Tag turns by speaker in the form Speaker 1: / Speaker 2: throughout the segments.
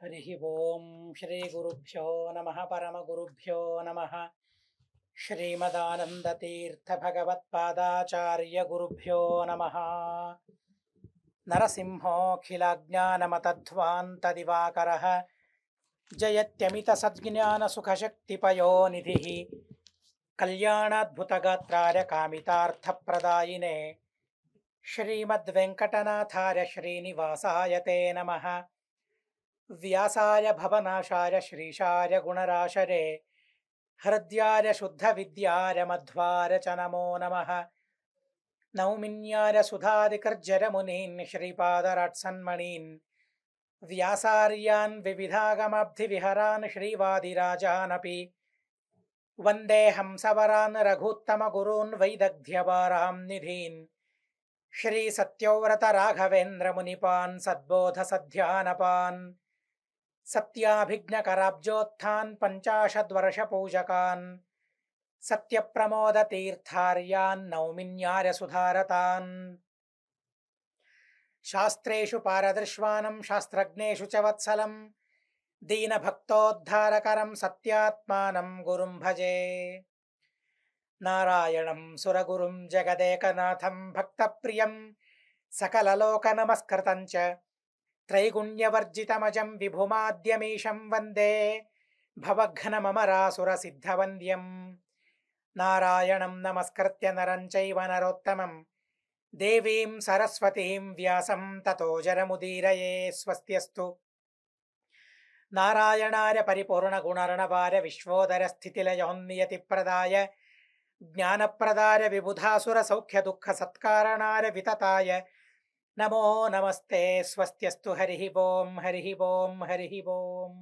Speaker 1: हरिः ओं श्रीगुरुभ्यो नमः परमगुरुभ्यो नमः श्रीमदानन्दतीर्थभगवत्पादाचार्यगुरुभ्यो नमः नरसिंहोऽखिलज्ञानमतध्वान्तदिवाकरः जयत्यमितसद्ज्ञानसुखशक्तिपयोनिधिः कल्याणाद्भुतगात्राय कामितार्थप्रदायिने श्रीमद्वेङ्कटनाथाय श्रीनिवासाय ते नमः। व्यासाय भवनाशाय श्रीशाय गुणराशरे हृद्याय शुद्धविद्याय मध्वाय च नमो नमः। नौमिन्याय सुधादिकर्जरमुनीन् श्रीपादराट्सन्मणीन् व्यासार्यान् विविधागमब्धिविहरान् श्रीवादिराजानपि वन्दे हंसवरान् रघूत्तमगुरून् वैदग्ध्यवारां निधीन् श्रीसत्यव्रतराघवेन्द्रमुनिपान् सद्बोधसध्यानपान् सत्याभिज्ञकराब्जोत्थान् पञ्चाशद्वर्षपूजकान् सत्यप्रमोदतीर्थार्यान् नौमिन्यार्यसुधारतान् शास्त्रेषु पारदृश्वानं शास्त्रज्ञेषु च वत्सलं दीनभक्तोद्धारकरं सत्यात्मानं गुरुं भजे। नारायणं सुरगुरुं जगदेकनाथं भक्तप्रियं सकललोकनमस्कृतं च त्रैगुण्यवर्जितमजं विभुमाद्यमीशं वन्दे भवघ्नममरासुरसिद्धवन्द्यं। नारायणं नमस्कृत्य नरं चैव नरोत्तमं देवीं सरस्वतीं व्यासं ततो जरमुदीरये। स्वस्त्यस्तु। नारायणाय परिपूर्णगुणर्णवाय विश्वोदरस्थितिलयोन्नियतिप्रदाय ज्ञानप्रदाय विबुधासुरसौख्यदुःखसत्कारणाय वितताय नमो नमस्ते। स्वस्त्यस्तु। हरिः ओं हरिः ओं हरिः ओं।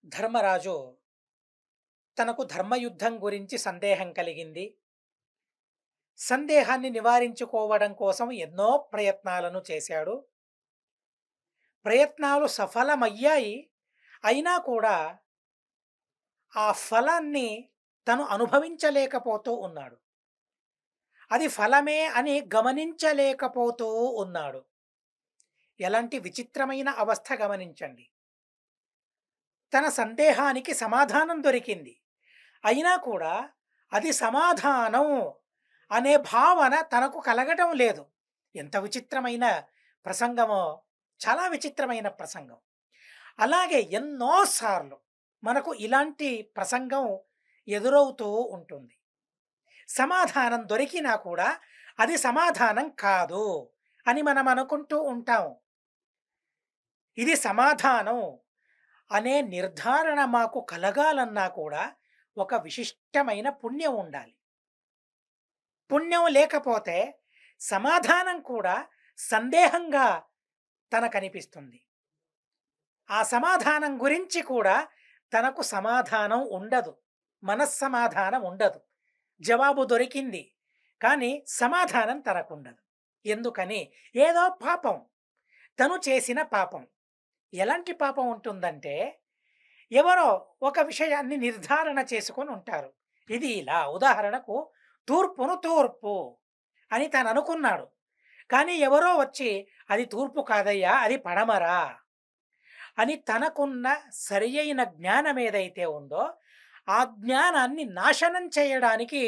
Speaker 1: ధర్మరాజు తనకు ధర్మయుద్ధం గురించి సందేహం కలిగింది. సందేహాన్ని నివారించుకోవడం కోసం ఎన్నో ప్రయత్నాలను చేశాడు. ప్రయత్నాలు సఫలమయ్యాయి. అయినా కూడా ఆ ఫలాన్ని తను అనుభవించలేకపోతూ ఉన్నాడు. అది ఫలమే అని గమనించలేకపోతూ ఉన్నాడు. ఎలాంటి విచిత్రమైన అవస్థ గమనించండి. తన సందేహానికి సమాధానం దొరికింది. అయినా కూడా అది సమాధానం అనే భావన తనకు కలగటం లేదు. ఎంత విచిత్రమైన ప్రసంగమో, చాలా విచిత్రమైన ప్రసంగం. అలాగే ఎన్నోసార్లు మనకు ఇలాంటి ప్రసంగం ఎదురవుతూ ఉంటుంది. సమాధానం దొరికినా కూడా అది సమాధానం కాదు అని మనం అనుకుంటూ ఉంటాం. ఇది సమాధానం అనే నిర్ధారణ మాకు కలగాలన్నా కూడా ఒక విశిష్టమైన పుణ్యం ఉండాలి. పుణ్యం లేకపోతే సమాధానం కూడా సందేహంగా తనకనిపిస్తుంది. ఆ సమాధానం గురించి కూడా తనకు సమాధానం ఉండదు, మనస్సమాధానం ఉండదు. జవాబు దొరికింది కానీ సమాధానం తనకుండదు. ఎందుకని? ఏదో పాపం, తను చేసిన పాపం. ఎలాంటి పాపం ఉంటుందంటే, ఎవరో ఒక విషయాన్ని నిర్ధారణ చేసుకొని ఉంటారు. ఇది ఇలా, ఉదాహరణకు తూర్పును తూర్పు అని తను అనుకున్నాడు. కానీ ఎవరో వచ్చి అది తూర్పు కాదయ్యా, అది పడమరా అని తనకున్న సరి అయిన జ్ఞానం ఏదైతే ఉందో ఆ జ్ఞానాన్ని నాశనం చేయడానికి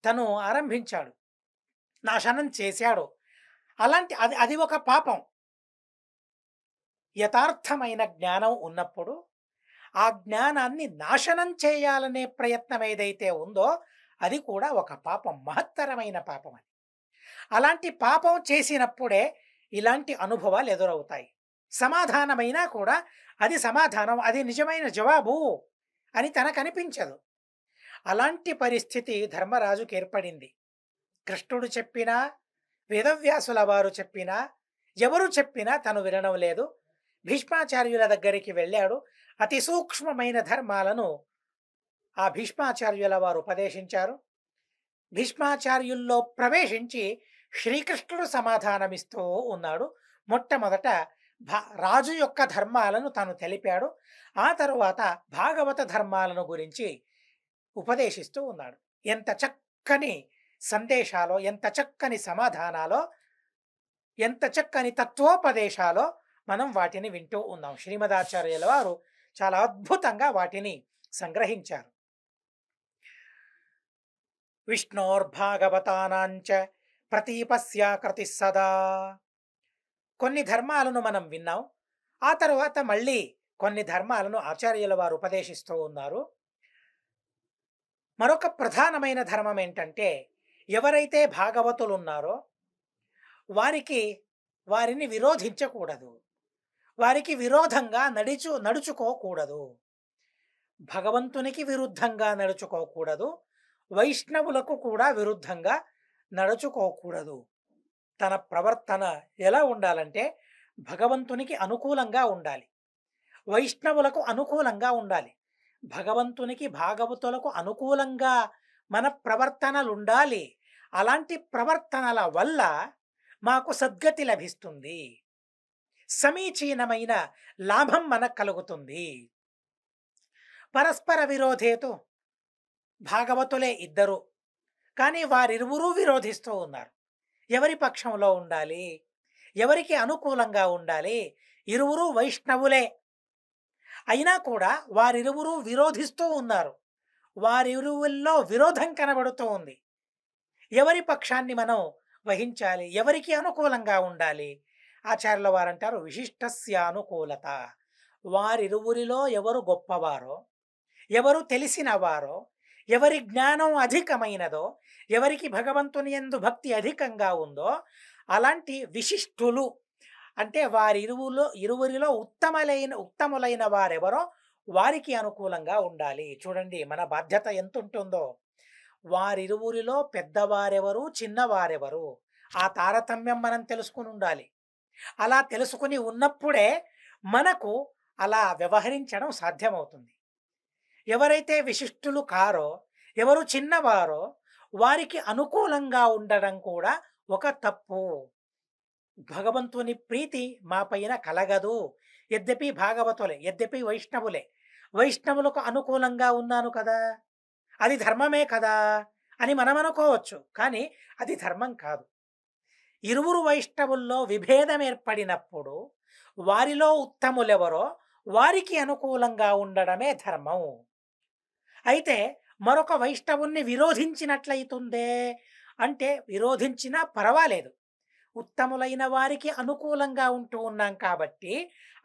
Speaker 1: తను ఆరంభించాడు, నాశనం చేశాడు. అది ఒక పాపం. యథార్థమైన జ్ఞానం ఉన్నప్పుడు ఆ జ్ఞానాన్ని నాశనం చేయాలనే ప్రయత్నం ఏదైతే ఉందో అది కూడా ఒక పాపం, మహత్తరమైన పాపం అని. అలాంటి పాపం చేసినప్పుడే ఇలాంటి అనుభవాలు ఎదురవుతాయి. సమాధానమైనా కూడా అది సమాధానం, అది నిజమైన జవాబు అని తనకు అనిపించదు. అలాంటి పరిస్థితి ధర్మరాజుకి ఏర్పడింది. కృష్ణుడు చెప్పినా, వేదవ్యాసుల వారు చెప్పినా, ఎవరు చెప్పినా తను వినడం లేదు. భీష్మాచార్యుల దగ్గరికి వెళ్ళాడు. అతి సూక్ష్మమైన ధర్మాలను ఆ భీష్మాచార్యుల వారు ఉపదేశించారు. భీష్మాచార్యుల్లో ప్రవేశించి శ్రీకృష్ణుడు సమాధానమిస్తూ ఉన్నాడు. మొట్టమొదట రాజు యొక్క ధర్మాలను తాను తెలిపాడు. ఆ తరువాత భాగవత ధర్మాలను గురించి ఉపదేశిస్తూ ఉన్నాడు. ఎంత చక్కని సందేశాలో, ఎంత చక్కని సమాధానాలో ఎంత చక్కని తత్వోపదేశాలో మనం వాటిని వింటూ ఉన్నాం. శ్రీమదాచార్యుల వారు చాలా అద్భుతంగా వాటిని సంగ్రహించారు. విష్ణోర్భాగవతానాంచ ప్రతీపస్యాకృతి సదా. కొన్ని ధర్మాలను మనం విన్నాం. ఆ తరువాత మళ్ళీ కొన్ని ధర్మాలను ఆచార్యుల వారు ఉపదేశిస్తూ ఉన్నారు. మరొక ప్రధానమైన ధర్మం ఏంటంటే, ఎవరైతే భాగవతులు ఉన్నారో వారికి వారిని విరోధించకూడదు. వారికి విరోధంగా నడుచుకోకూడదు. భగవంతునికి విరుద్ధంగా నడుచుకోకూడదు. వైష్ణవులకు కూడా విరుద్ధంగా నడుచుకోకూడదు. తన ప్రవర్తన ఎలా ఉండాలంటే భగవంతునికి అనుకూలంగా ఉండాలి. వైష్ణవులకు అనుకూలంగా ఉండాలి. భగవంతునికి భాగవతులకు అనుకూలంగా మన ప్రవర్తనలుండాలి. అలాంటి ప్రవర్తనల వల్ల మాకు సద్గతి లభిస్తుంది. సమీచీనమైన లాభం మనకు కలుగుతుంది. పరస్పర విరోధేతు, భాగవతులే ఇద్దరు, కానీ వారిరువురూ విరోధిస్తూ ఉన్నారు. ఎవరి పక్షంలో ఉండాలి? ఎవరికి అనుకూలంగా ఉండాలి? ఇరువురు వైష్ణవులే అయినా కూడా వారిరువురు విరోధిస్తూ ఉన్నారు. వారిరువుల్లో విరోధం కనబడుతూ ఉంది. ఎవరి పక్షాన్ని మనం వహించాలి? ఎవరికి అనుకూలంగా ఉండాలి? ఆచార్యుల వారంటారు విశిష్టస్యానుకూలత. వారిరువురిలో ఎవరు గొప్పవారో, ఎవరు తెలిసిన వారో, ఎవరి జ్ఞానం అధికమైనదో, ఎవరికి భగవంతుని యందు భక్తి అధికంగా ఉందో అలాంటి విశిష్టులు అంటే ఇరువురిలో ఉత్తములైన వారెవరో వారికి అనుకూలంగా ఉండాలి. చూడండి మన బాధ్యత ఎంత ఉంటుందో. వారిరువురిలో పెద్దవారెవరు, చిన్నవారెవరు, ఆ తారతమ్యం మనం తెలుసుకుని ఉండాలి. అలా తెలుసుకుని ఉన్నప్పుడే మనకు అలా వ్యవహరించడం సాధ్యమవుతుంది. ఎవరైతే విశిష్టులు కారో, ఎవరు చిన్నవారో వారికి అనుకూలంగా ఉండడం కూడా ఒక తప్పు. భగవంతుని ప్రీతి మా పైన కలగదు. యద్యపి భాగవతులే, యద్యపి వైష్ణవులే, వైష్ణవులకు అనుకూలంగా ఉన్నాను కదా, అది ధర్మమే కదా అని మనం అనుకోవచ్చు. కానీ అది ధర్మం కాదు. ఇరువురు వైష్ణవుల్లో విభేదం ఏర్పడినప్పుడు వారిలో ఉత్తములెవరో వారికి అనుకూలంగా ఉండడమే ధర్మం. అయితే మరొక వైష్ణవుణ్ణి విరోధించినట్లయితుందే అంటే విరోధించినా పర్వాలేదు. ఉత్తములైన వారికి అనుకూలంగా ఉంటూ ఉన్నాం కాబట్టి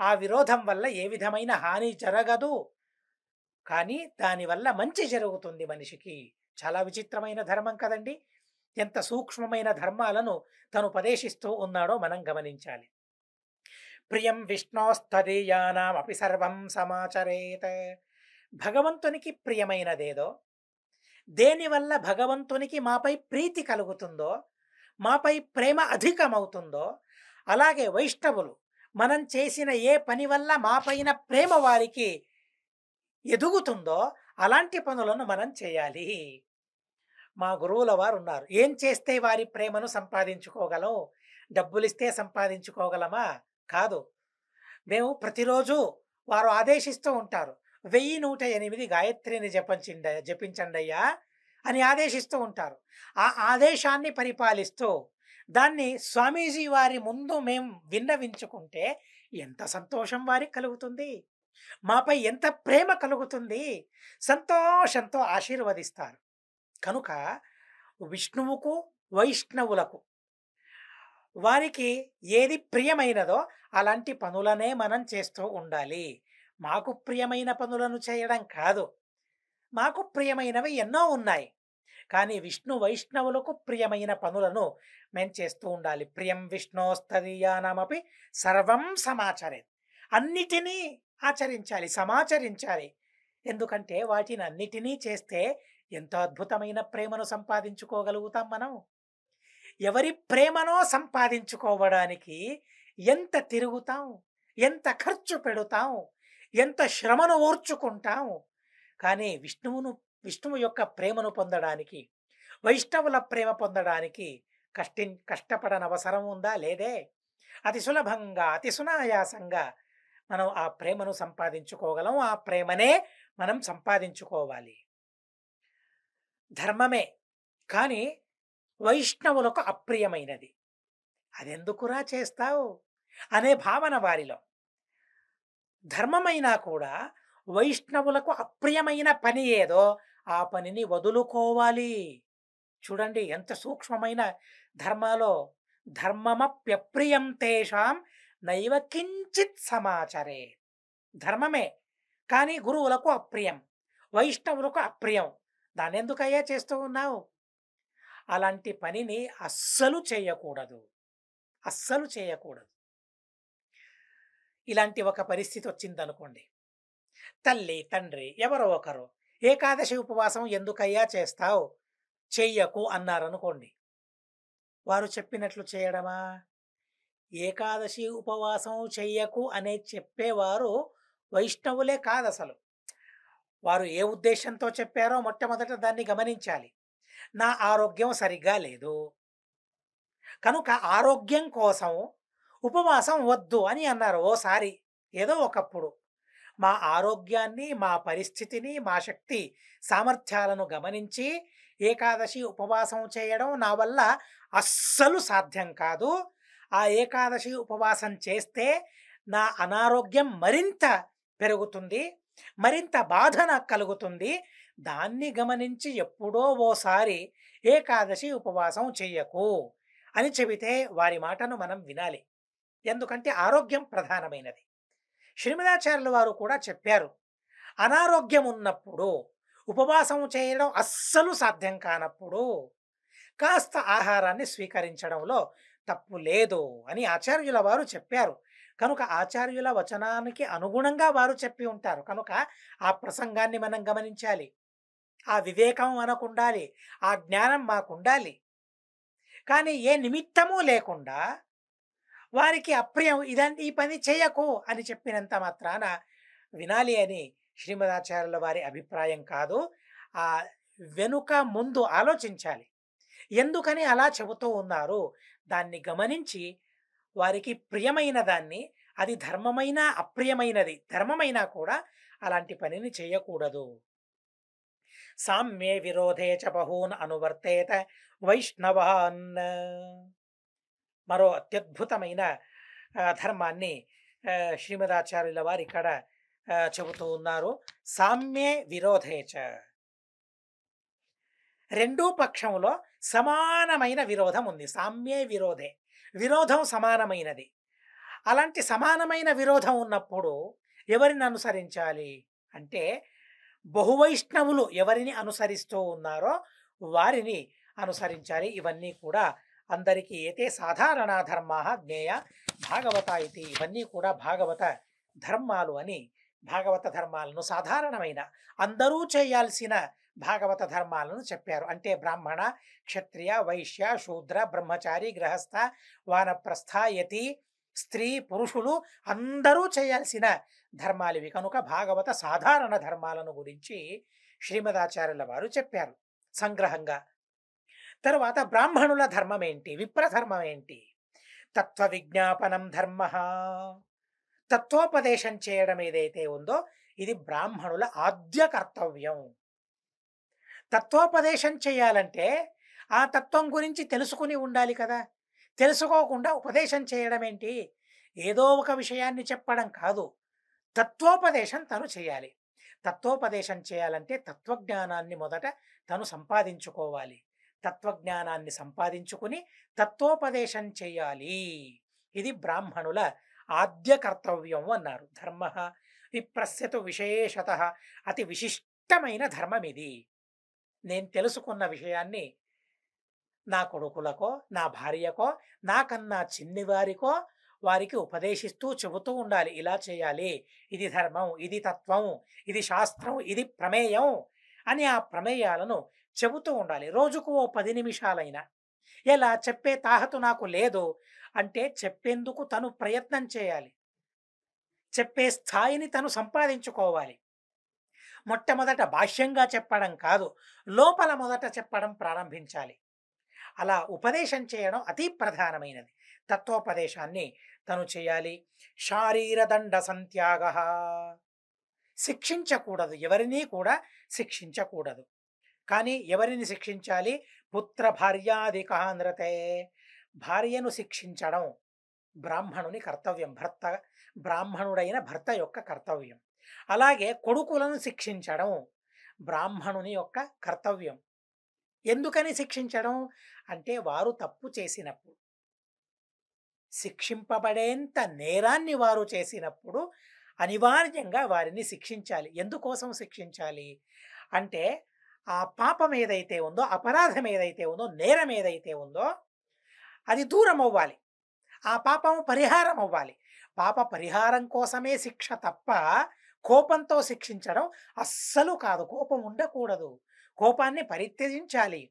Speaker 1: ఆ విరోధం వల్ల ఏ విధమైన హాని జరగదు. కానీ దానివల్ల మంచి జరుగుతుంది మనిషికి. చాలా విచిత్రమైన ధర్మం కదండి. ఎంత సూక్ష్మమైన ధర్మాలను తను ఉపదేశిస్తూ ఉన్నాడో మనం గమనించాలి. ప్రియం విష్ణోస్తదీయానామపి సర్వం సమాచరేత. భగవంతునికి ప్రియమైనదేదో, దేనివల్ల భగవంతునికి మాపై ప్రీతి కలుగుతుందో, మాపై ప్రేమ అధికమవుతుందో, అలాగే వైష్ణవులు మనం చేసిన ఏ పని వల్ల మాపైన ప్రేమ వారికి ఎదుగుతుందో అలాంటి పనులను మనం చేయాలి. మా గురువుల వారు ఉన్నారు. ఏం చేస్తే వారి ప్రేమను సంపాదించుకోగలం? డబ్బులిస్తే సంపాదించుకోగలమా? కాదు. మేము ప్రతిరోజు వారు ఆదేశిస్తూ ఉంటారు. 1108 గాయత్రిని జపించండయ్యా అని ఆదేశిస్తూ ఉంటారు. ఆ ఆదేశాన్ని పరిపాలిస్తూ దాన్ని స్వామీజీ వారి ముందు మేము విన్నవించుకుంటే ఎంత సంతోషం వారికి కలుగుతుంది, మాపై ఎంత ప్రేమ కలుగుతుంది. సంతోషంతో ఆశీర్వదిస్తారు. కనుక విష్ణువుకు వైష్ణవులకు వారికి ఏది ప్రియమైనదో అలాంటి పనులనే మనం చేస్తూ ఉండాలి. మాకు ప్రియమైన పనులను చేయడం కాదు. మాకు ప్రియమైనవి ఎన్నో ఉన్నాయి, కానీ విష్ణు వైష్ణవులకు ప్రియమైన పనులను మేము చేస్తూ ఉండాలి. ప్రియం విష్ణోస్తదీయానామపి సర్వం సమాచరే. అన్నిటినీ ఆచరించాలి, సమాచరించాలి. ఎందుకంటే వాటిని అన్నిటినీ చేస్తే ఎంతో అద్భుతమైన ప్రేమను సంపాదించుకోగలుగుతాం మనం. ఎవరి ప్రేమనో సంపాదించుకోవడానికి ఎంత తిరుగుతాం, ఎంత ఖర్చు పెడతాం, ఎంత శ్రమను ఓర్చుకుంటాం. కానీ విష్ణువు యొక్క ప్రేమను పొందడానికి, వైష్ణవుల ప్రేమ పొందడానికి కష్టపడనవసరం ఉందా? లేదే. అతి సులభంగా, అతి సునాయాసంగా మనం ఆ ప్రేమను సంపాదించుకోగలం. ఆ ప్రేమనే మనం సంపాదించుకోవాలి. ధర్మమే, కానీ వైష్ణవులకు అప్రియమైనది. అదెందుకురా చేస్తావు అనే భావన వారిలో. ధర్మమైనా కూడా వైష్ణవులకు అప్రియమైన పని ఏదో ఆ పనిని వదులుకోవాలి. చూడండి ఎంత సూక్ష్మమైన ధర్మాలో. ధర్మమప్యప్రియం తేషాం నైవ కించిత్ సమాచరే. ధర్మమే కానీ గురువులకు అప్రియం, వైష్ణవులకు అప్రియం. దాన్నెందుకయ్యా చేస్తూ ఉన్నావు? అలాంటి పనిని అస్సలు చేయకూడదు. అస్సలు చేయకూడదు. ఇలాంటి ఒక పరిస్థితి వచ్చిందనుకోండి. తల్లి, తండ్రి ఎవరో ఒకరు ఏకాదశి ఉపవాసం ఎందుకయ్యా చేస్తావు? చెయ్యకు అన్నారనుకోండి. వారు చెప్పినట్లు చేయడమా? ఏకాదశి ఉపవాసం చెయ్యకు అనే చెప్పేవారు వైష్ణవులే కాదసలు. వారు ఏ ఉద్దేశంతో చెప్పారో మొట్టమొదట దాన్ని గమనించాలి. నా ఆరోగ్యం సరిగ్గా లేదు కనుక ఆరోగ్యం కోసం ఉపవాసం వద్దు అని అన్నారు ఓసారి, ఏదో ఒకప్పుడు. మా ఆరోగ్యాన్ని, మా పరిస్థితిని, మా శక్తి సామర్థ్యాలను గమనించి ఏకాదశి ఉపవాసం చేయడం నా వల్ల అస్సలు సాధ్యం కాదు. ఆ ఏకాదశి ఉపవాసం చేస్తే నా అనారోగ్యం మరింత పెరుగుతుంది, మరింత బాధ నాకు కలుగుతుంది. దాన్ని గమనించి ఎప్పుడో ఓసారి ఏకాదశి ఉపవాసం చెయ్యకు అని చెబితే వారి మాటను మనం వినాలి. ఎందుకంటే ఆరోగ్యం ప్రధానమైనది. శ్రీమదాచార్యుల వారు కూడా చెప్పారు, అనారోగ్యం ఉన్నప్పుడు ఉపవాసం చేయడం అస్సలు సాధ్యం కానప్పుడు కాస్త ఆహారాన్ని స్వీకరించడంలో తప్పు లేదు అని ఆచార్యుల వారు చెప్పారు. కనుక ఆచార్యుల వచనానికి అనుగుణంగా వారు చెప్పి ఉంటారు కనుక ఆ ప్రసంగాన్ని మనం గమనించాలి. ఆ వివేకం మనకుండాలి, ఆ జ్ఞానం మాకుండాలి. కానీ ఏ నిమిత్తము లేకుండా వారికి అప్రియం ఇదంతా ఈ పని చేయకు అని చెప్పినంత మాత్రాన వినాలి అని శ్రీమదాచార్యుల వారి అభిప్రాయం కాదు. ఆ వెనుక ముందు ఆలోచించాలి. ఎందుకని అలా చెబుతూ ఉన్నారు దాన్ని గమనించి వారికి ప్రియమైన దాన్ని, అది ధర్మమైన అప్రియమైనది ధర్మమైనా కూడా అలాంటి పనిని చేయకూడదు. సామ్యే విరోధే చ బహూన్ అనువర్తేత వైష్ణవాన్. మరో అత్యద్భుతమైన ధర్మాన్ని శ్రీమదాచార్యుల వారు ఇక్కడ చెబుతూ ఉన్నారు. సామ్యే విరోధేచ, రెండూ పక్షంలో సమానమైన విరోధం ఉంది. సామ్యే విరోధే, విరోధం సమానమైనది. అలాంటి సమానమైన విరోధం ఉన్నప్పుడు ఎవరిని అనుసరించాలి అంటే బహువైష్ణవులు ఎవరిని అనుసరిస్తూ ఉన్నారో వారిని అనుసరించాలి. ఇవన్నీ కూడా అందరికీ ఏతే సాధారణ ధర్మా జ్ఞేయ భాగవత ఇది, ఇవన్నీ కూడా భాగవత ధర్మాలు అని భాగవత ధర్మాలను సాధారణమైన అందరూ చేయాల్సిన భాగవత ధర్మాలను చెప్పారు. అంటే బ్రాహ్మణ, క్షత్రియ, వైశ్య, శూద్ర, బ్రహ్మచారి, గృహస్థ, వానప్రస్థ, యతి, స్త్రీ, పురుషులు అందరూ చేయాల్సిన ధర్మాలు ఇవి. కనుక భాగవత సాధారణ ధర్మాలను గురించి శ్రీమదాచార్యుల వారు చెప్పారు సంగ్రహంగా. తరువాత బ్రాహ్మణుల ధర్మం ఏంటి, విప్రధర్మం ఏంటి? తత్వ విజ్ఞాపనం ధర్మ, తత్వోపదేశం చేయడం ఏదైతే ఉందో ఇది బ్రాహ్మణుల ఆద్య కర్తవ్యం. తత్వోపదేశం చేయాలంటే ఆ తత్వం గురించి తెలుసుకుని ఉండాలి కదా. తెలుసుకోకుండా ఉపదేశం చేయడం ఏంటి? ఏదో ఒక విషయాన్ని చెప్పడం కాదు, తత్వోపదేశం తను చేయాలి. తత్వోపదేశం చేయాలంటే తత్వజ్ఞానాన్ని మొదట తను సంపాదించుకోవాలి. తత్వజ్ఞానాన్ని సంపాదించుకుని తత్వోపదేశం చేయాలి. ఇది బ్రాహ్మణుల ఆద్య కర్తవ్యం అన్నారు. ధర్మ విప్రస్యతు విశేషత, అతి విశిష్టమైన ధర్మం ఇది. నేను తెలుసుకున్న విషయాన్ని నా కొడుకులకో, నా భార్యకో, నాకన్నా చిన్నివారికో వారికి ఉపదేశిస్తూ చెబుతూ ఉండాలి. ఇలా చేయాలి, ఇది ధర్మం, ఇది తత్వం, ఇది శాస్త్రం, ఇది ప్రమేయం అని ఆ ప్రమేయాలను చెబుతూ ఉండాలి. రోజుకు ఓ 10 నిమిషాలైనా. ఎలా చెప్పే తాహతు నాకు లేదు అంటే చెప్పేందుకు తను ప్రయత్నం చేయాలి. చెప్పే స్థాయిని తను సంపాదించుకోవాలి. మొట్టమొదట భాష్యంగా చెప్పడం కాదు, లోపల మొదట చెప్పడం ప్రారంభించాలి. అలా ఉపదేశం చేయడం అతి ప్రధానమైనది. తత్వోపదేశాన్ని తను చేయాలి. శారీరదండ సంత్యాగ, శిక్షించకూడదు, ఎవరినీ కూడా శిక్షించకూడదు. కానీ ఎవరిని శిక్షించాలి? పుత్ర భార్యాదికాంధ్రతే, భార్యను శిక్షించడం బ్రాహ్మణుని కర్తవ్యం. బ్రాహ్మణుడైన భర్త యొక్క కర్తవ్యం. అలాగే కొడుకులను శిక్షించడం బ్రాహ్మణుని యొక్క కర్తవ్యం. ఎందుకని శిక్షించడం? అంటే వారు తప్పు చేసినప్పుడు, శిక్షింపబడేంత నేరాన్ని వారు చేసినప్పుడు అనివార్యంగా వారిని శిక్షించాలి. ఎందుకోసం శిక్షించాలి అంటే, ఆ పాపం ఏదైతే ఉందో, అపరాధం ఏదైతే ఉందో, నేరం ఏదైతే ఉందో అది దూరం అవ్వాలి. ఆ పాపం పరిహారం అవ్వాలి. పాప పరిహారం కోసమే శిక్ష తప్ప కోపంతో శిక్షించడం అస్సలు కాదు. కోపం ఉండకూడదు. కోపాన్ని పరిత్యజించాలి.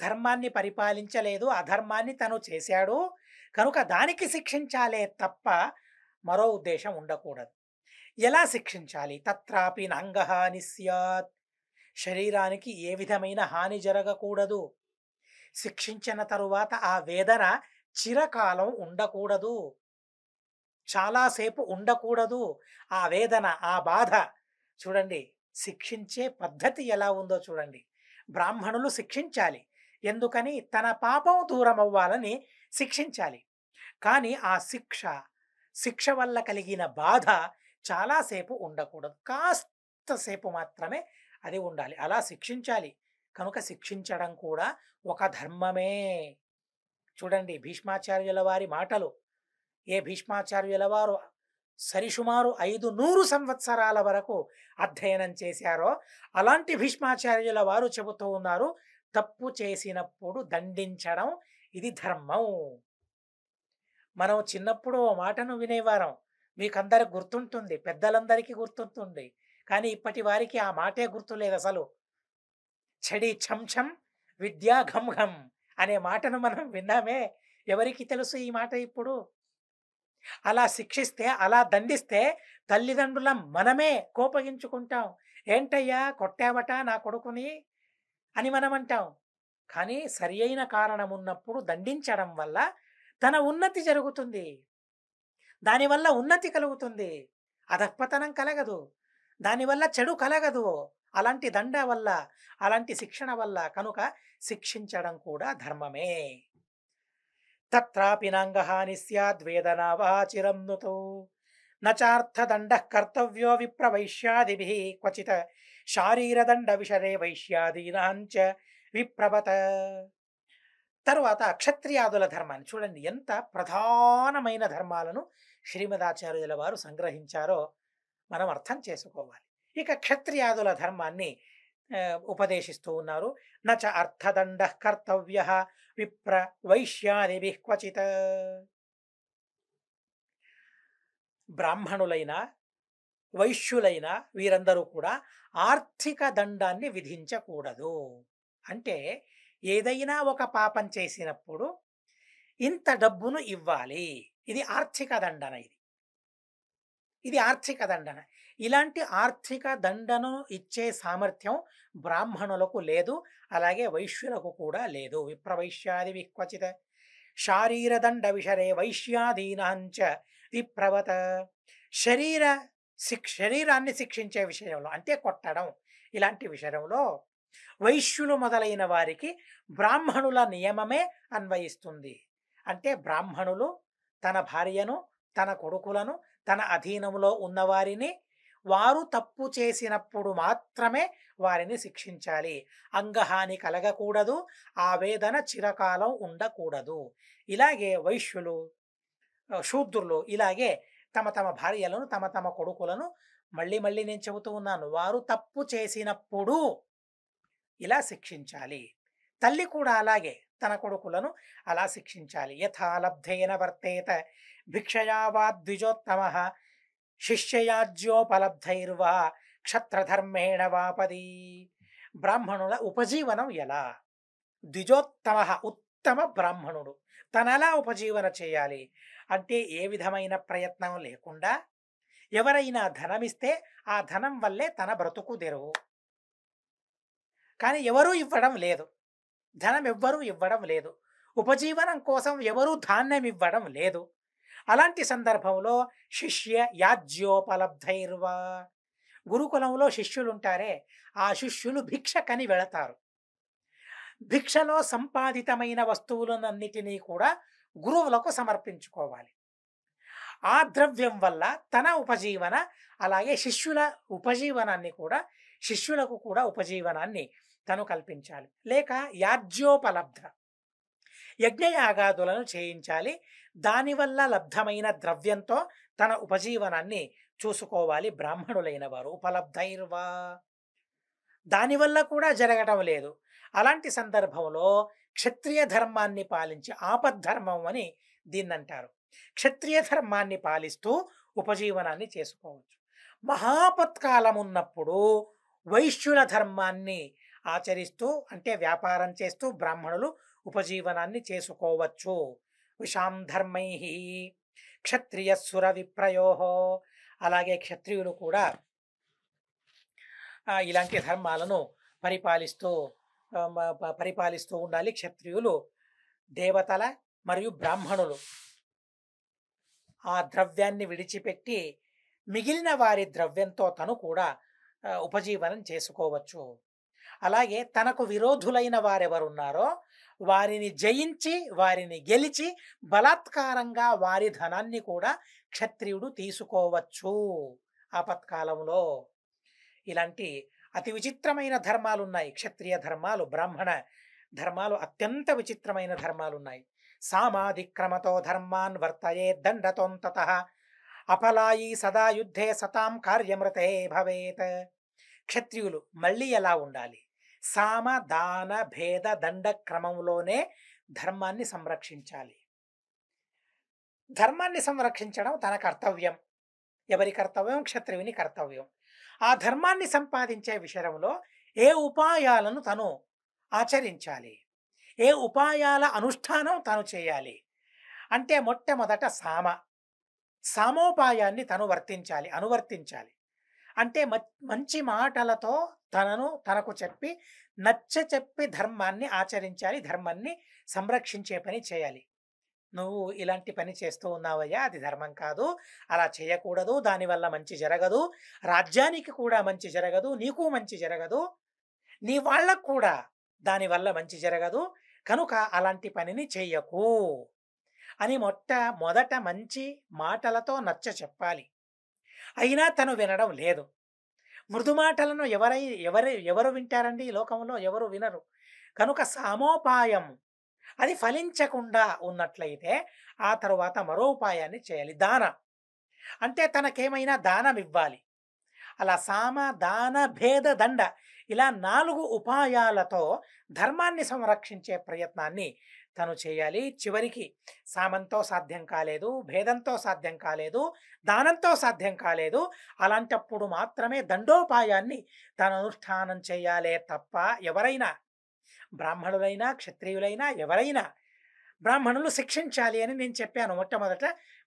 Speaker 1: ధర్మాన్ని పరిపాలించలేదు, అధర్మాన్ని తను చేశాడు కనుక దానికి శిక్షించాలే తప్ప మరో ఉద్దేశం ఉండకూడదు. ఎలా శిక్షించాలి? తత్రాపి నాంగహాని స్యాత్. శరీరానికి ఏ విధమైన హాని జరగకూడదు. శిక్షించిన తరువాత ఆ వేదన చిరకాలం ఉండకూడదు, చాలాసేపు ఉండకూడదు. ఆ వేదన, ఆ బాధ చూడండి. శిక్షించే పద్ధతి ఎలా ఉందో చూడండి. బ్రాహ్మణులు శిక్షించాలి. ఎందుకని? తన పాపం దూరం అవ్వాలని శిక్షించాలి. కానీ ఆ శిక్ష వల్ల కలిగిన బాధ చాలాసేపు ఉండకూడదు. కాస్తసేపు మాత్రమే అది ఉండాలి. అలా శిక్షించాలి. కనుక శిక్షించడం కూడా ఒక ధర్మమే. చూడండి భీష్మాచార్యుల వారి మాటలు. ఏ భీష్మాచార్యుల వారు సరిసుమారు 500 సంవత్సరాల వరకు అధ్యయనం చేశారో అలాంటి భీష్మాచార్యుల వారు చెబుతూ ఉన్నారు, తప్పు చేసినప్పుడు దండించడం ఇది ధర్మం. మనం చిన్నప్పుడు ఓ మాటను వినేవారం. మీకందరికి గుర్తుంటుంది, పెద్దలందరికీ గుర్తుంటుంది. కానీ ఇప్పటి వారికి ఆ మాటే గుర్తులేదు అసలు. చెడి ఛంఛం విద్యా ఘం ఘం అనే మాటను మనం విన్నామే. ఎవరికి తెలుసు ఈ మాట ఇప్పుడు? అలా శిక్షిస్తే, అలా దండిస్తే తల్లిదండ్రులం మనమే కోపగించుకుంటాం. ఏంటయ్యా కొట్టావట నా కొడుకుని అని మనం అంటాం. కానీ సరి అయిన కారణం ఉన్నప్పుడు దండించడం వల్ల తన ఉన్నతి జరుగుతుంది. దానివల్ల ఉన్నతి కలుగుతుంది. అధఃపతనం కలగదు. దానివల్ల చెడు కలగదు. అలాంటి దండ వల్ల, అలాంటి శిక్షణ వల్ల. కనుక శిక్షించడం కూడా ధర్మమే. తత్రాపి నాంగహాని స్యాద్వేదనా వా చిరం నుతో నచార్థదండః కర్తవ్యో విప్రవైశ్యాదిభిః క్వచిత్ శారీరదండ విషరే వైశ్యాదీనాంచ విప్రవత. తరువాత క్షత్రియాదుల ధర్మాన్ని చూడండి. ఎంత ప్రధానమైన ధర్మాలను శ్రీమదాచార్యుల వారు సంగ్రహించారో మనం అర్థం చేసుకోవాలి. ఇక క్షత్రియాదుల ధర్మాన్ని ఉపదేశిస్తూ ఉన్నారు. నచ అర్థదండ కర్తవ్య విప్ర వైశ్యాదిభిః క్వచిత్. బ్రాహ్మణులైన వైశ్యులైన వీరందరూ కూడా ఆర్థిక దండాన్ని విధించకూడదు. అంటే ఏదైనా ఒక పాపం చేసినప్పుడు ఇంత డబ్బును ఇవ్వాలి, ఇది ఆర్థిక దండన. ఇది ఆర్థిక దండన. ఇలాంటి ఆర్థిక దండను ఇచ్చే సామర్థ్యం బ్రాహ్మణులకు లేదు, అలాగే వైశ్యులకు కూడా లేదు. విప్రవైశ్యాది విక్వచిత శారీరదండ విషరే వైశ్యాదీనాంచ విప్రవత. శరీరాన్ని శిక్షించే విషయంలో అంటే కొట్టడం ఇలాంటి విషయంలో వైశ్యులు మొదలైన వారికి బ్రాహ్మణుల నియమమే అన్వయిస్తుంది. అంటే బ్రాహ్మణులు తన భార్యను, తన కొడుకులను, తన అధీనములో ఉన్నవారిని వారు తప్పు చేసినప్పుడు మాత్రమే వారిని శిక్షించాలి. అంగహాని కలగకూడదు, ఆవేదన చిరకాలం ఉండకూడదు. ఇలాగే వైశ్యులు, శూద్రులు ఇలాగే తమ తమ భార్యలను, తమ తమ కొడుకులను, మళ్ళీ మళ్ళీ నేను చెబుతూ ఉన్నాను, వారు తప్పు చేసినప్పుడు ఇలా శిక్షించాలి. తల్లి కూడా అలాగే తన కొడుకులను అలా శిక్షించాలి. యథాలబ్ధేన వర్తేత భిక్షయా వా ద్విజోత్తమః శిష్యయాజ్యోపలబ్ధైర్వా క్షత్రధర్మేణ వాపది. బ్రాహ్మణుల ఉపజీవనం ఎలా? ద్విజోత్తమ, ఉత్తమ బ్రాహ్మణుడు తనలా ఉపజీవన చేయాలి అంటే ఏ విధమైన ప్రయత్నం లేకుండా ఎవరైనా ధనమిస్తే ఆ ధనం వల్లే తన బ్రతుకు తెరువు. కానీ ఎవరూ ఇవ్వడం లేదు, ధనం ఎవ్వరూ ఇవ్వడం లేదు, ఉపజీవనం కోసం ఎవరూ ధాన్యం ఇవ్వడం లేదు. అలాంటి సందర్భంలో శిష్య యాజ్యోపలబ్ధైర్వా, గురుకులంలో శిష్యులు ఉంటారే, ఆ శిష్యులు భిక్షకని వెళతారు. భిక్షలో సంపాదితమైన వస్తువులనన్నిటినీ కూడా గురువులకు సమర్పించుకోవాలి. ఆ ద్రవ్యం వల్ల తన ఉపజీవన, అలాగే శిష్యుల ఉపజీవనాన్ని కూడా, శిష్యులకు కూడా ఉపజీవనాన్ని తను కల్పించాలి. లేక యాజ్యోపలబ్ధ యజ్ఞయాగాదులను చేయించాలి. దానివల్ల లబ్ధమైన ద్రవ్యంతో తన ఉపజీవనాన్ని చూసుకోవాలి బ్రాహ్మణులైన వారు. ఉపలబ్ధైర్వా, దానివల్ల కూడా జరగటం లేదు. అలాంటి సందర్భంలో క్షత్రియ ధర్మాన్ని పాలించి, ఆపద్ధర్మం అని దీన్నంటారు. క్షత్రియ ధర్మాన్ని పాలిస్తూ ఉపజీవనాన్ని చేసుకోవచ్చు. మహాపత్కాలం ఉన్నప్పుడు వైశ్యుల ధర్మాన్ని ఆచరిస్తూ, అంటే వ్యాపారం చేస్తూ బ్రాహ్మణులు ఉపజీవనాన్ని చేసుకోవచ్చు. విషాం ధర్మై క్షత్రియ సుర విప్రయో, అలాగే క్షత్రియులు కూడా ఇలాంటి ధర్మాలను పరిపాలిస్తూ పరిపాలిస్తూ ఉండాలి. క్షత్రియులు దేవతల మరియు బ్రాహ్మణులు ఆ ద్రవ్యాన్ని విడిచిపెట్టి మిగిలిన వారి ద్రవ్యంతో తను కూడా ఉపజీవనం చేసుకోవచ్చు. అలాగే తనకు విరోధులైన వారెవరున్నారో వారిని జయించి, వారిని గెలిచి బలాత్కారంగా వారి ధనాన్ని కూడా క్షత్రియుడు తీసుకోవచ్చు ఆపత్కాలంలో. ఇలాంటి అతి విచిత్రమైన ధర్మాలు ఉన్నాయి. క్షత్రియ ధర్మాలు, బ్రాహ్మణ ధర్మాలు అత్యంత విచిత్రమైన ధర్మాలు ఉన్నాయి. సామాధిక్రమతో ధర్మాన్ వర్తయే దండతోంతత అపలాయి సదా యుద్ధే సతాం కార్యమృతే భవేత్. క్షత్రియులు మళ్ళీ ఎలా ఉండాలి? సామ దాన భేద దండ క్రమంలోనే ధర్మాన్ని సంరక్షించాలి. ధర్మాన్ని సంరక్షించడం తన కర్తవ్యం. ఎవరి కర్తవ్యం? క్షత్రియుని కర్తవ్యం. ఆ ధర్మాన్ని సంపాదించే విషయంలో ఏ ఉపాయాలను తను ఆచరించాలి, ఏ ఉపాయాల అనుష్ఠానం తను చేయాలి అంటే మొట్టమొదట సామోపాయాన్ని తను అనువర్తించాలి. అంటే మంచి మాటలతో తనకు చెప్పి చెప్పి ధర్మాన్ని ఆచరించాలి, ధర్మాన్ని సంరక్షించే పని చేయాలి. నువ్వు ఇలాంటి పని చేస్తూ ఉన్నావయ్యా, అది ధర్మం కాదు, అలా చేయకూడదు, దానివల్ల మంచి జరగదు, రాజ్యానికి కూడా మంచి జరగదు, నీకు మంచి జరగదు, నీ వాళ్ళకు కూడా దానివల్ల మంచి జరగదు, కనుక అలాంటి పనిని చెయ్యకు అని మొదట మంచి మాటలతో చెప్పాలి. అయినా తను వినడం లేదు. మృదు మాటలను ఎవరు వింటారండి? ఈ లోకంలో ఎవరు వినరు. కనుక సామోపాయం అది ఫలించకుండా ఉన్నట్లయితే ఆ తరువాత మరో ఉపాయాన్ని చేయాలి. దాన అంటే తనకేమైనా దానం ఇవ్వాలి. అలా సామ దాన భేద దండ ఇలా 4 ఉపాయాలతో ధర్మాన్ని సంరక్షించే ప్రయత్నాన్ని తను చేయాలి. చివరికి సామంతో సాధ్యం కాలేదు, భేదంతో సాధ్యం కాలేదు, దానంతో సాధ్యం కాలేదు, అలాంటప్పుడు మాత్రమే దండోపాయాన్ని తను అనుష్ఠానం చేయాలే తప్ప ఎవరైనా, బ్రాహ్మణులైనా క్షత్రియులైనా ఎవరైనా, బ్రాహ్మణులు శిక్షించాలి అని నేను చెప్పాను. మొట్టమొదట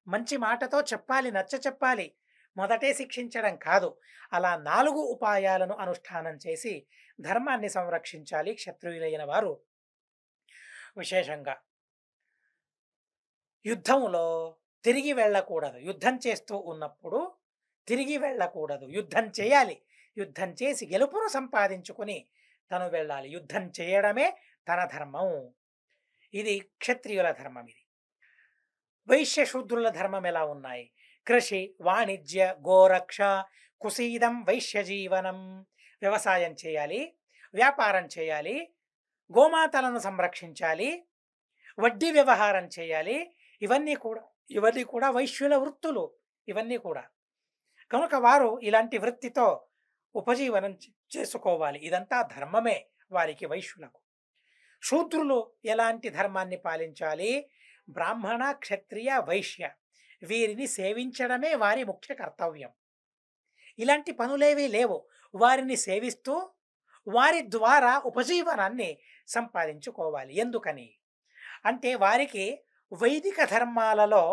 Speaker 1: మంచి మాటతో చెప్పాలి, చెప్పాలి, మొదటే శిక్షించడం కాదు. అలా 4 ఉపాయాలను అనుష్ఠానం చేసి ధర్మాన్ని సంరక్షించాలి క్షత్రియులైన వారు. విశేషంగా యుద్ధంలో తిరిగి వెళ్ళకూడదు. యుద్ధం చేస్తూ ఉన్నప్పుడు తిరిగి వెళ్ళకూడదు, యుద్ధం చేయాలి. యుద్ధం చేసి గెలుపును సంపాదించుకుని తను వెళ్ళాలి. యుద్ధం చేయడమే తన ధర్మం. ఇది క్షత్రియుల ధర్మం. ఇది వైశ్య శూద్రుల ధర్మం ఎలా ఉన్నాయి? కృషి, వాణిజ్య, గోరక్ష, కుసీదం వైశ్య జీవనం. వ్యవసాయం చేయాలి, వ్యాపారం చేయాలి, గోమాతలను సంరక్షించాలి, వడ్డీ వ్యవహారం చేయాలి. ఇవన్నీ కూడా వైశ్యుల వృత్తులు. ఇవన్నీ కూడా కనుక వారు ఇలాంటి వృత్తితో ఉపజీవనం చేసుకోవాలి. ఇదంతా ధర్మమే వారికి, వైశ్యులకు. శూద్రులు ఎలాంటి ధర్మాన్ని పాలించాలి? బ్రాహ్మణ, క్షత్రియ, వైశ్య వీరిని సేవించడమే వారి ముఖ్య కర్తవ్యం. ఇలాంటి పనులేవీ లేవు. వారిని సేవిస్తూ వారి ద్వారా ఉపజీవనాన్ని సంపాదించుకోవాలి. ఎందుకని అంటే వారికి వైదిక ధర్మాలలో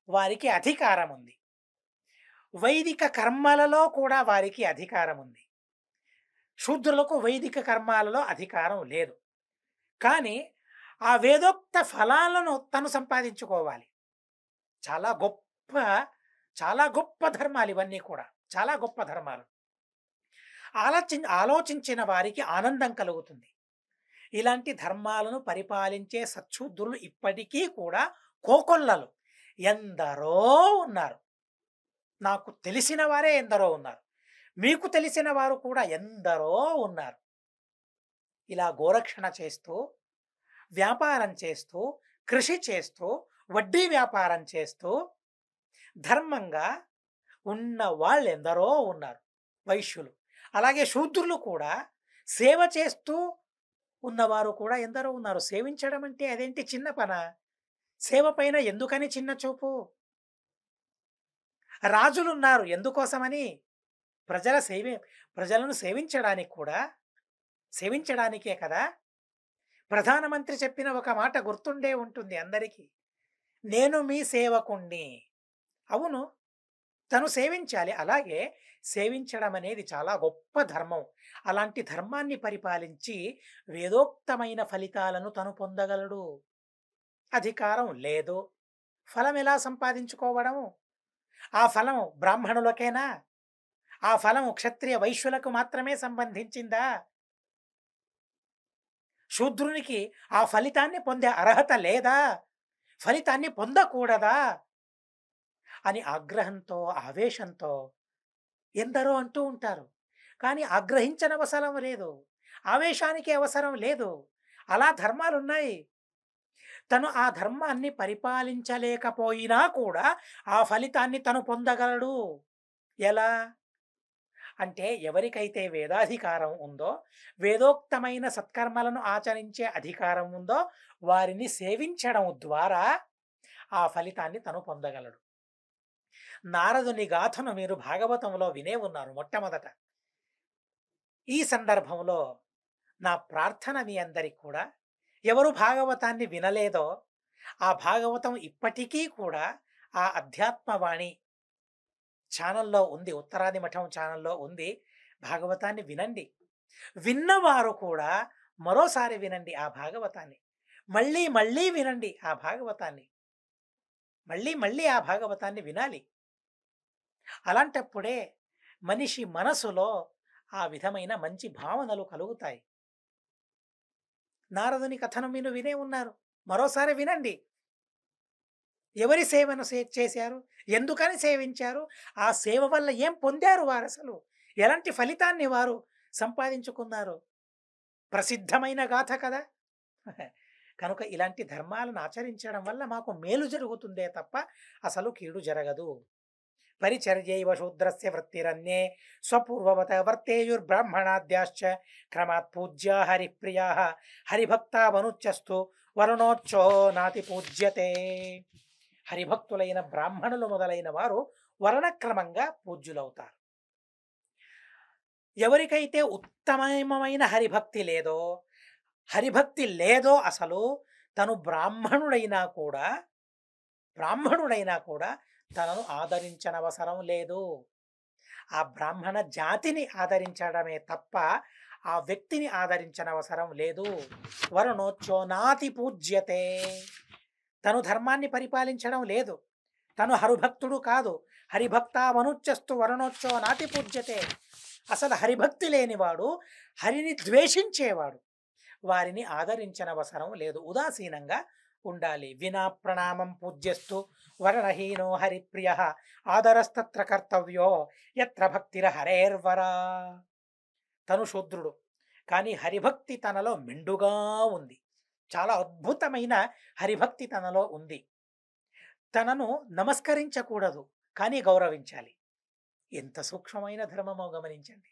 Speaker 1: వారికి అధికారం ఉంది, వైదిక కర్మలలో కూడా వారికి అధికారం ఉంది. శూద్రులకు వైదిక కర్మాలలో అధికారం లేదు. కానీ ఆ వేదోక్త ఫలాలను తను సంపాదించుకోవాలి. చాలా గొప్ప ధర్మాలు ఇవన్నీ కూడా, చాలా గొప్ప ధర్మాలు. ఆలోచించిన వారికి ఆనందం కలుగుతుంది. ఇలాంటి ధర్మాలను పరిపాలించే సచ్చూద్రులు ఇప్పటికీ కూడా కోకొల్లలు ఎందరో ఉన్నారు. నాకు తెలిసిన వారే ఎందరో ఉన్నారు. మీకు తెలిసిన వారు కూడా ఎందరో ఉన్నారు. ఇలా గోరక్షణ చేస్తూ, వ్యాపారం చేస్తూ, కృషి చేస్తూ, వడ్డీ వ్యాపారం చేస్తూ, ధర్మంగా ఉన్న వాళ్ళెందరో ఉన్నారు వైశ్యులు. అలాగే శూద్రులు కూడా సేవ చేస్తూ ఉన్నవారు కూడా ఎందరో ఉన్నారు. సేవించడం అంటే అదేంటి చిన్న పనా? సేవ పైన ఎందుకని చిన్న చూపు? రాజులున్నారు ఎందుకోసమని? ప్రజల సేవే ప్రజలను సేవించడానికి కూడా. సేవించడానికే కదా! ప్రధానమంత్రి చెప్పిన ఒక మాట గుర్తుండే ఉంటుంది అందరికీ. నేను మీ సేవకుణ్ణి. అవును. తను సేవించాలి. అలాగే సేవించడం అనేది చాలా గొప్ప ధర్మం. అలాంటి ధర్మాన్ని పరిపాలించి వేదోక్తమైన ఫలితాలను తను పొందగలడు. అధికారం లేదు. ఫలం ఎలా సంపాదించుకోవడం? ఆ ఫలం బ్రాహ్మణులకేనా? ఆ ఫలం క్షత్రియ వైశ్యులకు మాత్రమే సంబంధించిందా? శూద్రునికి ఆ ఫలితాన్ని పొందే అర్హత లేదా? ఫలితాన్ని పొందకూడదా? అని ఆగ్రహంతో, ఆవేశంతో ఎందరో అంటూ ఉంటారు. కానీ ఆగ్రహించనవసరం లేదు. ఆవేశానికి అవసరం లేదు. అలా ధర్మాలున్నాయి. తను ఆ ధర్మాన్ని పరిపాలించలేకపోయినా కూడా ఆ ఫలితాన్ని తను పొందగలడు. ఎలా? అంటే ఎవరికైతే వేదాధికారం ఉందో, వేదోక్తమైన సత్కర్మలను ఆచరించే అధికారం ఉందో, వారిని సేవించడం ద్వారా ఆ ఫలితాన్ని తను పొందగలడు. నారదుని గాథను మీరు భాగవతంలో వినే ఉన్నారు మొట్టమొదట. ఈ సందర్భంలో నా ప్రార్థన మీ అందరికి కూడా, ఎవరు భాగవతాన్ని వినలేదో, ఆ భాగవతం ఇప్పటికీ కూడా ఆ అధ్యాత్మవాణి ఛానల్లో ఉంది. ఉత్తరాది మఠం ఛానల్లో ఉంది. భాగవతాన్ని వినండి. విన్నవారు కూడా మరోసారి వినండి ఆ భాగవతాన్ని. మళ్ళీ మళ్ళీ వినండి ఆ భాగవతాన్ని. మళ్ళీ మళ్ళీ ఆ భాగవతాన్ని వినాలి. అలాంటప్పుడే మనిషి మనసులో ఆ విధమైన మంచి భావనలు కలుగుతాయి. నారదుని కథను మీరు వినే ఉన్నారు. మరోసారి వినండి. ఎవరి సేవను చేశారు? ఎందుకని సేవించారు? ఆ సేవ వల్ల ఏం పొందారు వారసలు? ఎలాంటి ఫలితాన్ని వారు సంపాదించుకున్నారు? ప్రసిద్ధమైన గాథ కదా! కనుక ఇలాంటి ధర్మాలను ఆచరించడం వల్ల మాకు మేలు జరుగుతుందే తప్ప అసలు కీడు జరగదు. పరిచర్యైవ శూద్రస్య వృత్తిరన్యే స్వపూర్వవత వర్తేయుర్బ్రాహ్మణాద్యాశ్చ క్రమాత్ పూజ్యా హరిప్రియా హరిభక్తావనుచ్చస్తు వరుణోచ్చో నాతి పూజ్యతే. హరిభక్తులైన బ్రాహ్మణులు మొదలైన వారు వర్ణక్రమంగా పూజ్యులవుతారు. ఎవరికైతే ఉత్తమమైన హరిభక్తి లేదో అసలు తను బ్రాహ్మణుడైనా కూడా తనను ఆదరించనవసరం లేదు. ఆ బ్రాహ్మణ జాతిని ఆదరించడమే తప్ప ఆ వ్యక్తిని ఆదరించనవసరం లేదు. వరుణోచ్చో నాతి పూజ్యతే. తను ధర్మాన్ని పరిపాలించడం లేదు. తను హరిభక్తుడు కాదు. హరిభక్తావనుచ్చస్తు వరుణోచ్చో నాతి పూజ్యతే. అసలు హరిభక్తి లేనివాడు, హరిని ద్వేషించేవాడు, వారిని ఆదరించనవసరం లేదు. ఉదాసీనంగా ఉండాలి. వినా ప్రణామం పూజ్యస్తు వరణహీనో హరిప్రియ ఆదరస్తత్ర కర్తవ్యో యత్ర భక్తిర హరేర్వరా. తను శూద్రుడు, కానీ హరిభక్తి తనలో మెండుగా ఉంది. చాలా అద్భుతమైన హరిభక్తి తనలో ఉంది. తనను నమస్కరించకూడదు, కానీ గౌరవించాలి. ఎంత సూక్ష్మమైన ధర్మమో గమనించండి.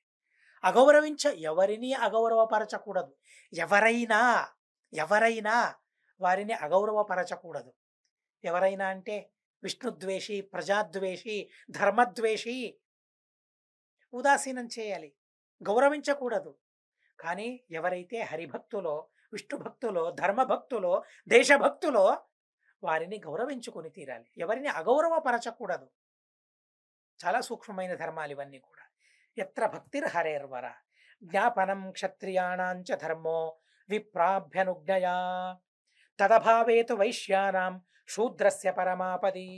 Speaker 1: ఎవరిని అగౌరవపరచకూడదు. ఎవరైనా ఎవరైనా వారిని అగౌరవపరచకూడదు. ఎవరైనా అంటే విష్ణుద్వేషి, ప్రజాద్వేషి, ధర్మద్వేషి ఉదాసీనం చేయాలి, గౌరవించకూడదు. కానీ ఎవరైతే హరిభక్తులో, విష్ణుభక్తులో, ధర్మభక్తులో, దేశభక్తులో వారిని గౌరవించుకొని తీరాలి. ఎవరిని అగౌరవపరచకూడదు. చాలా సూక్ష్మమైన ధర్మాలు ఇవన్నీ కూడా. ఎత్ర భక్తిర్ హరేర్వర జ్ఞాపనం క్షత్రియాణాంచ ధర్మో విప్రాభ్యనుజ్ఞయా తదభావేతు వైశ్యానాం శూద్రస్య పరమాపది.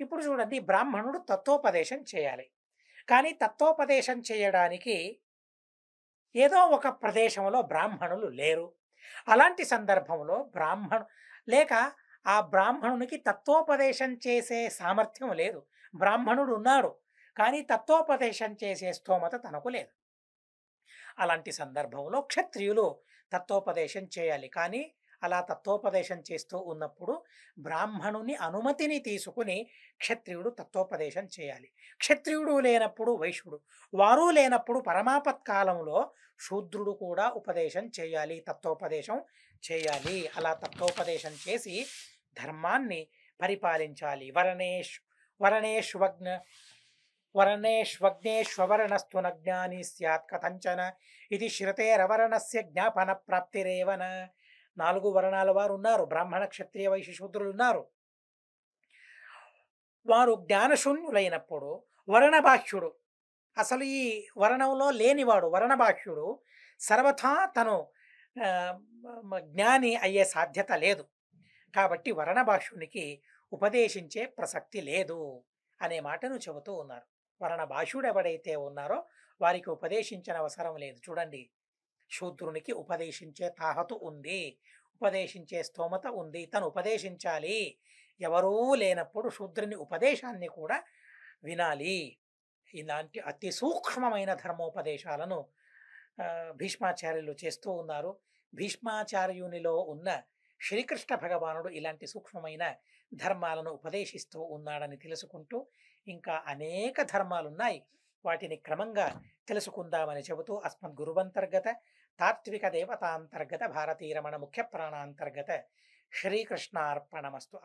Speaker 1: ఇప్పుడు చూడండి, బ్రాహ్మణుడు తత్వోపదేశం చేయాలి. కానీ తత్వోపదేశం చేయడానికి ఏదో ఒక ప్రదేశంలో బ్రాహ్మణులు లేరు. అలాంటి సందర్భంలో లేక ఆ బ్రాహ్మణునికి తత్వోపదేశం చేసే సామర్థ్యం లేదు. బ్రాహ్మణుడు ఉన్నాడు. కానీ తత్వోపదేశం చేసే స్తోమత తనకు లేదు. అలాంటి సందర్భంలో క్షత్రియులు తత్వోపదేశం చేయాలి. కానీ అలా తత్వోపదేశం చేస్తూ ఉన్నప్పుడు బ్రాహ్మణుని అనుమతిని తీసుకుని క్షత్రియుడు తత్వోపదేశం చేయాలి. క్షత్రియుడు లేనప్పుడు వైశ్యుడు, వారు లేనప్పుడు పరమాపత్ కాలంలో శూద్రుడు కూడా ఉపదేశం చేయాలి, తత్వోపదేశం చేయాలి. అలా తత్వోపదేశం చేసి ధర్మాన్ని పరిపాలించాలి. వరణేష్వగ్న వర్ణేష్వగ్నేష్వర్ణస్తు నజ్ఞాని స్యాత్ కథంచన ఇది శ్రుతేరవర్ణస్య జ్ఞాపన ప్రాప్తిరేవన. 4 వర్ణాల వారు ఉన్నారు. బ్రాహ్మణ, క్షత్రియ, వైశ్య, శూద్రులు ఉన్నారు. వారు జ్ఞానశూన్యులైనప్పుడు వర్ణబాహ్యుడు, అసలు ఈ వర్ణంలో లేనివాడు వర్ణబాహ్యుడు సర్వథా తను ఆ, జ్ఞాని అయ్యే సాధ్యత లేదు. కాబట్టి వర్ణభాష్యునికి ఉపదేశించే ప్రసక్తి లేదు అనే మాటను చెబుతూ ఉన్నారు. వర్ణభాష్యుడు ఎవడైతే ఉన్నారో వారికి ఉపదేశించిన అవసరం లేదు. చూడండి, శూద్రునికి ఉపదేశించే తాహతు ఉంది, ఉపదేశించే స్తోమత ఉంది, తను ఉపదేశించాలి. ఎవరూ లేనప్పుడు శూద్రుని ఉపదేశాన్ని కూడా వినాలి. ఇలాంటి అతి సూక్ష్మమైన ధర్మోపదేశాలను భీష్మాచార్యులు చేస్తూ ఉన్నారు. భీష్మాచార్యునిలో ఉన్న శ్రీకృష్ణ భగవానుడు ఇలాంటి సూక్ష్మమైన ధర్మాలను ఉపదేశిస్తూ ఉన్నాడని తెలుసుకుంటూ ఇంకా అనేక ధర్మాలున్నాయి, వాటిని క్రమంగా తెలుసుకుందామని చెబుతూ అస్మద్ గురువంతర్గత తాత్విక దేవతాంతర్గత భారతీరమణ ముఖ్య ప్రాణాంతర్గత శ్రీకృష్ణార్పణమస్తు.